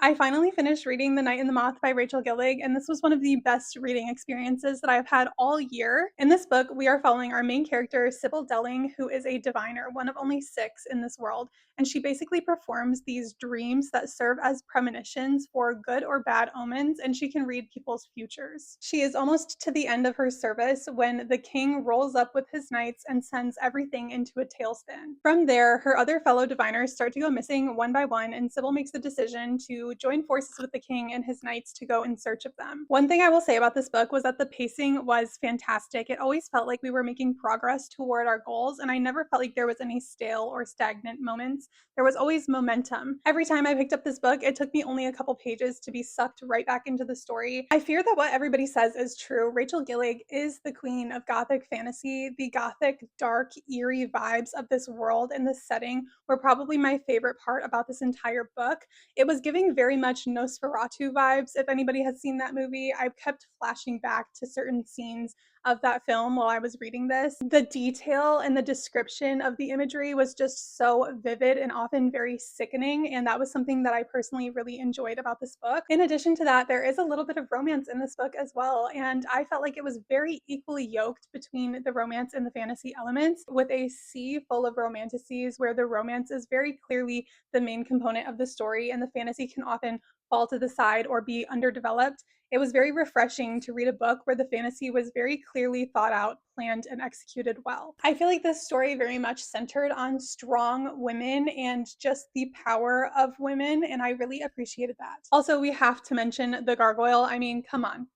I finally finished reading The Night and the Moth by Rachel Gillig, and this was one of the best reading experiences that I've had all year. In this book, we are following our main character, Sybil Delling, who is a diviner, one of only six in this world, and she basically performs these dreams that serve as premonitions for good or bad omens, and she can read people's futures. She is almost to the end of her service when the king rolls up with his knights and sends everything into a tailspin. From there, her other fellow diviners start to go missing one by one, and Sybil makes the decision to join forces with the king and his knights to go in search of them. One thing I will say about this book was that the pacing was fantastic. It always felt like we were making progress toward our goals, and I never felt like there was any stale or stagnant moments. There was always momentum. Every time I picked up this book, it took me only a couple pages to be sucked right back into the story. I fear that what everybody says is true. Rachel Gillig is the queen of gothic fantasy. The gothic, dark, eerie vibes of this world and this setting were probably my favorite part about this entire book. It was giving very much Nosferatu vibes. If anybody has seen that movie, I kept flashing back to certain scenes of that film while I was reading this. The detail and the description of the imagery was just so vivid and often very sickening, and that was something that I personally really enjoyed about this book. In addition to that, there is a little bit of romance in this book as well, and I felt like it was very equally yoked between the romance and the fantasy elements, with a sea full of romanticities where the romance is very clearly the main component of the story, and the fantasy can often fall to the side or be underdeveloped. It was very refreshing to read a book where the fantasy was very clearly thought out, planned, and executed well. I feel like this story very much centered on strong women and just the power of women, and I really appreciated that. Also, we have to mention the gargoyle. I mean, come on.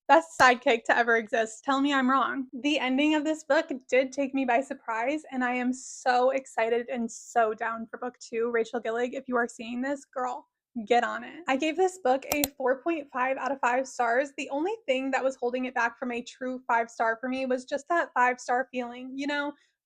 Best sidekick to ever exist. Tell me I'm wrong. The ending of this book did take me by surprise, and I am so excited and so down for book two. Rachel Gillig, if you are seeing this, girl, get on it. I gave this book a 4.5 out of 5 stars. The only thing that was holding it back from a true 5-star for me was just that 5-star feeling.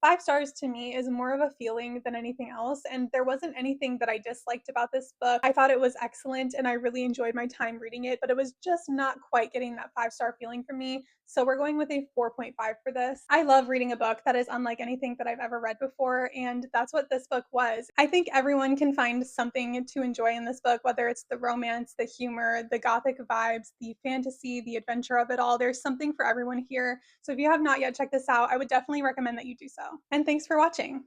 5 stars to me is more of a feeling than anything else, and there wasn't anything that I disliked about this book. I thought it was excellent, and I really enjoyed my time reading it, but it was just not quite getting that 5-star feeling from me, so we're going with a 4.5 for this. I love reading a book that is unlike anything that I've ever read before, and that's what this book was. I think everyone can find something to enjoy in this book, whether it's the romance, the humor, the gothic vibes, the fantasy, the adventure of it all. There's something for everyone here. So if you have not yet checked this out, I would definitely recommend that you do so. And thanks for watching.